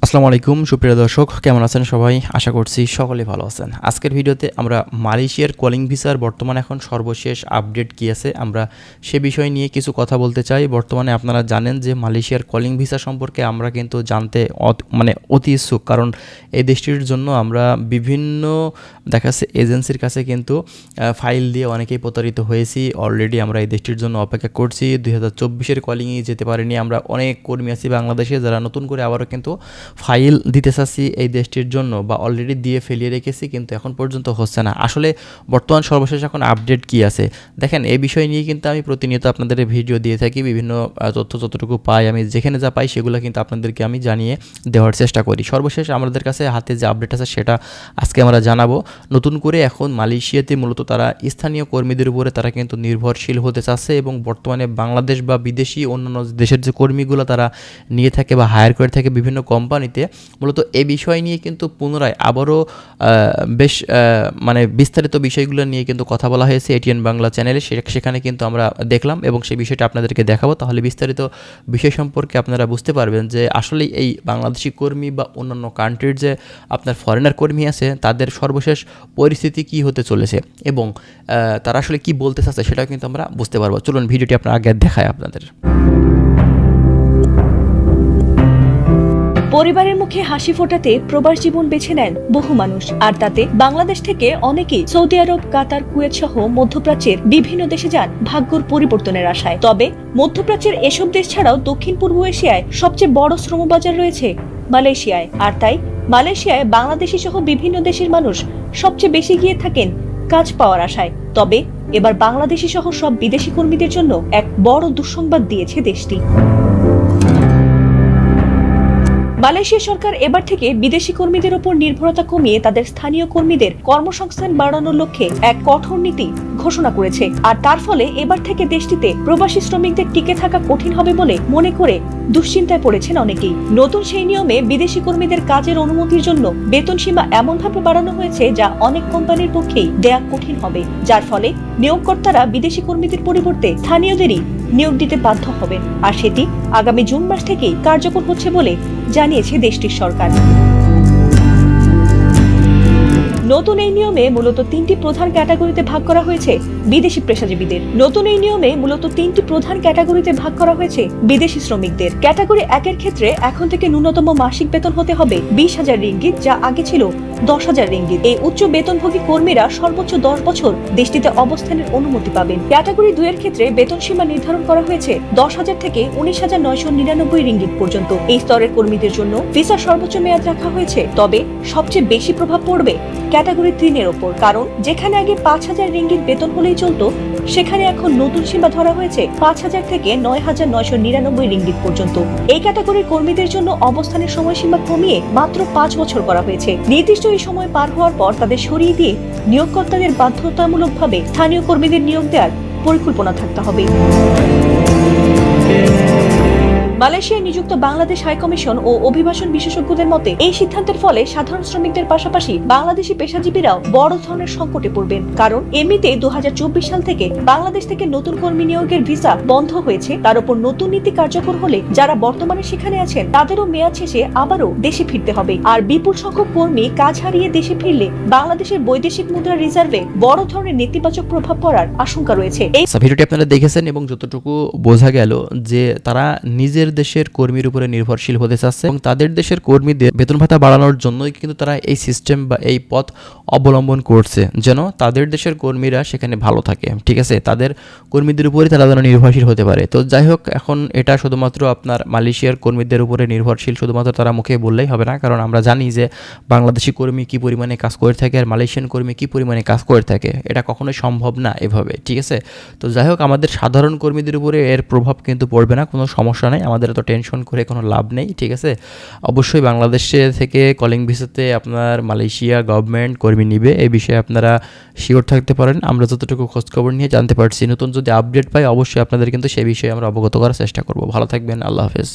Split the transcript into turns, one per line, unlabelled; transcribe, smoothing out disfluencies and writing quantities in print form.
আসসালামু আলাইকুম সুপ্রিয় দর্শক, কেমন আছেন সবাই? আশা করছি সকলে ভালো আছেন। আজকের ভিডিওতে আমরা মালয়েশিয়ার কলিং ভিসার বর্তমানে এখন সর্বশেষ আপডেট কী আছে আমরা সে বিষয় নিয়ে কিছু কথা বলতে চাই। বর্তমানে আপনারা জানেন যে মালয়েশিয়ার কলিং ভিসা সম্পর্কে আমরা কিন্তু জানতে অতি ইচ্ছুক, কারণ এই দেশটির জন্য আমরা বিভিন্ন দেখাচ্ছে এজেন্সির কাছে কিন্তু ফাইল দিয়ে অনেকেই প্রতারিত হয়েছি। অলরেডি আমরা এই দেশটির জন্য অপেক্ষা করছি। 2024-এর কলিংয়ে যেতে পারিনি। আমরা অনেক কর্মী আছি বাংলাদেশে যারা নতুন করে আবারও কিন্তু ফাইল দিতে চাচ্ছি এই দেশটির জন্য, বা অলরেডি দিয়ে ফেলিয়ে রেখেছি, কিন্তু এখন পর্যন্ত হচ্ছে না। আসলে বর্তমান সর্বশেষ এখন আপডেট কী আছে দেখেন, এই বিষয় নিয়ে কিন্তু আমি প্রতিনিয়ত আপনাদের ভিডিও দিয়ে থাকি। বিভিন্ন তথ্য যতটুকু পাই, আমি যেখানে যা পাই সেগুলো কিন্তু আপনাদেরকে আমি জানিয়ে দেওয়ার চেষ্টা করি। সর্বশেষ আমাদের কাছে হাতে যে আপডেট আছে সেটা আজকে আমরা জানাবো। নতুন করে এখন মালয়েশিয়াতে মূলত তারা স্থানীয় কর্মীদের উপরে তারা কিন্তু নির্ভরশীল হতে চাচ্ছে, এবং বর্তমানে বাংলাদেশ বা বিদেশি অন্যান্য দেশের যে কর্মীগুলো তারা নিয়ে থাকে বা হায়ার করে থাকে বিভিন্ন কোম্পানিতে, মূলত এই বিষয় নিয়ে কিন্তু পুনরায় আবারও বেশ বিস্তারিত বিষয়গুলো নিয়ে কিন্তু কথা বলা হয়েছে এটিএন বাংলা চ্যানেলে। সেখানে কিন্তু আমরা দেখলাম এবং সেই বিষয়টা আপনাদেরকে দেখাবো। তাহলে বিস্তারিত বিষয় সম্পর্কে আপনারা বুঝতে পারবেন যে আসলে এই বাংলাদেশি কর্মী বা অন্যান্য কান্ট্রির যে আপনার ফরেনার কর্মী আছে তাদের সর্বশেষ পরিস্থিতি কী হতে চলেছে এবং তারা আসলে কি বলতে চাচ্ছে সেটাও কিন্তু আমরা বুঝতে পারবো। চলুন ভিডিওটি আপনার আগে দেখায় আপনাদের।
পরিবারের মুখে হাসি ফোটাতে প্রবাস জীবন বেছে নেন বহু মানুষ, আর তাতে বাংলাদেশ থেকে অনেকেই সৌদি আরব, কাতার, কুয়েত সহ মধ্যপ্রাচ্যের বিভিন্ন দেশে যান ভাগ্যর পরিবর্তনের আশায়। তবে মধ্যপ্রাচ্যের এসব দেশ ছাড়াও দক্ষিণ পূর্ব এশিয়ায় সবচেয়ে বড় শ্রমবাজার রয়েছে মালয়েশিয়ায়, আর তাই মালয়েশিয়ায় বাংলাদেশি সহ বিভিন্ন দেশের মানুষ সবচেয়ে বেশি গিয়ে থাকেন কাজ পাওয়ার আশায়। তবে এবার বাংলাদেশি সহ সব বিদেশি কর্মীদের জন্য এক বড় দুঃসংবাদ দিয়েছে দেশটি। মালয়েশিয়া সরকার এবার থেকে বিদেশি কর্মীদের উপর নির্ভরতা কমিয়ে তাদের স্থানীয় কর্মীদের কর্মসংস্থান বাড়ানোর লক্ষ্যে এক কঠোর নীতি ঘোষণা করেছে, আর তার ফলে এবার থেকে দেশটিতে প্রবাসী শ্রমিকদের টিকে থাকা কঠিন হবে বলে মনে করে দুশ্চিন্তায় পড়েছেন অনেকেই। নতুন সেই নিয়মে বিদেশি কর্মীদের কাজের অনুমতির জন্য বেতন সীমা এমনভাবে বাড়ানো হয়েছে যা অনেক কোম্পানির পক্ষেই দেয়া কঠিন হবে, যার ফলে নিয়োগকর্তারা বিদেশি কর্মীদের পরিবর্তে স্থানীয়দেরই নিয়োগ দিতে বাধ্য হবেন, আর সেটি আগামী জুন মাস থেকেই কার্যকর হচ্ছে বলে জানিয়েছে দেশটির সরকার। নতুন এই নিয়মে মূলত তিনটি প্রধান ক্যাটাগরিতে ভাগ করা হয়েছে বিদেশি পেশাজীবীদের। বিদেশি শ্রমিকদের ক্যাটাগরি 1-এর ক্ষেত্রে এখন থেকে ন্যূনতম মাসিক বেতন হতে হবে 20,000 রিঙ্গিত, যা আগে ছিল 10,000 রিঙ্গিত। এই উচ্চ বেতনভোগী কর্মীরা সর্বোচ্চ 10 বছর দেশটিতে অবস্থানের অনুমতি পাবেন। ক্যাটাগরি 2-এর ক্ষেত্রে বেতন সীমা নির্ধারণ করা হয়েছে 10,000 থেকে 19,999 রিঙ্গিত পর্যন্ত। এই স্তরের কর্মীদের জন্য ভিসার সর্বোচ্চ মেয়াদ রাখা হয়েছে, তবে সবচেয়ে বেশি প্রভাব পড়বে ক্যাটাগরি 3-এর ওপর, কারণ যেখানে আগে 5,000 রিঙ্গিত বেতন হলেই চলতো, সেখানে এখন নতুন সীমা ধরা হয়েছে 5,000 থেকে 9,999 রিঙ্গিত পর্যন্ত। এই ক্যাটাগরির কর্মীদের জন্য অবস্থানের সময়সীমা কমিয়ে মাত্র 5 বছর করা হয়েছে। নির্দিষ্ট এই সময় পার হওয়ার পর তাদের সরিয়ে দিয়ে নিয়োগকর্তাদের বাধ্যতামূলকভাবে স্থানীয় কর্মীদের নিয়োগ দেওয়ার পরিকল্পনা থাকতে হবে। মালয়েশিয়ায় নিযুক্ত বাংলাদেশ হাইকমিশন ও অভিবাসন বিশেষজ্ঞদের মতে এই সিদ্ধান্তের ফলে সাধারণ শ্রমিকদের পাশাপাশি বাংলাদেশি পেশাজীবীরাও বড় ধরনের সংকটে পড়বেন, কারণ এমনিতে 2024 সাল থেকে বাংলাদেশ থেকে নতুন কর্মী নিয়োগের ভিসা বন্ধ হয়েছে। তার উপর নতুন নীতি কার্যকর হলে যারা বর্তমানে সেখানে আছেন তাদেরও মেয়াদ শেষে আবারও দেশে ফিরতে হবে, আর বিপুল সংখ্যক কর্মী কাজ হারিয়ে দেশে ফিরলে বাংলাদেশের বৈদেশিক মুদ্রা রিজার্ভে বড় ধরনের নেতিবাচক প্রভাব পড়ার আশঙ্কা রয়েছে। এই
ভিডিওটি আপনারা দেখেছেন এবং যতটুকু বোঝা গেল যে তারা নিজের দেশের কর্মীর উপরে নির্ভরশীল হতে চাচ্ছে এবং তাদের দেশের কর্মীদের বেতন ভাতা বাড়ানোর জন্যই কিন্তু তারা এই সিস্টেম বা এই পথ অবলম্বন করছে, যেন তাদের দেশের কর্মীরা সেখানে ভালো থাকে। ঠিক আছে, তাদের কর্মীদের উপরে তারা যেন নির্ভরশীল হতে পারে। তো যাই হোক, এখন এটা শুধুমাত্র আপনার মালয়েশিয়ার কর্মীদের উপরে নির্ভরশীল শুধুমাত্র তারা মুখে বললেই হবে না, কারণ আমরা জানি যে বাংলাদেশি কর্মী কি পরিমাণে কাজ করে থাকে আর মালয়েশিয়ান কর্মী কি পরিমাণে কাজ করে থাকে, এটা কখনোই সম্ভব না এভাবে। ঠিক আছে, তো যাই হোক, আমাদের সাধারণ কর্মীদের উপরে এর প্রভাব কিন্তু পড়বে না, কোনো সমস্যা নেই, আমাদের এত টেনশন করে কোনো লাভ নেই। ঠিক আছে, অবশ্যই বাংলাদেশে থেকে কলিং ভিসাতে আপনার মালয়েশিয়া গভর্নমেন্ট কর্মী নিবে, এই বিষয়ে আপনারা শিওর থাকতে পারেন। আমরা যতটুকু খোঁজখবর নিয়ে জানতে পারছি, নতুন যদি আপডেট পাই অবশ্যই আপনাদের কিন্তু সেই বিষয়ে আমরা অবগত করার চেষ্টা করব। ভালো থাকবেন, আল্লাহ হাফেজ।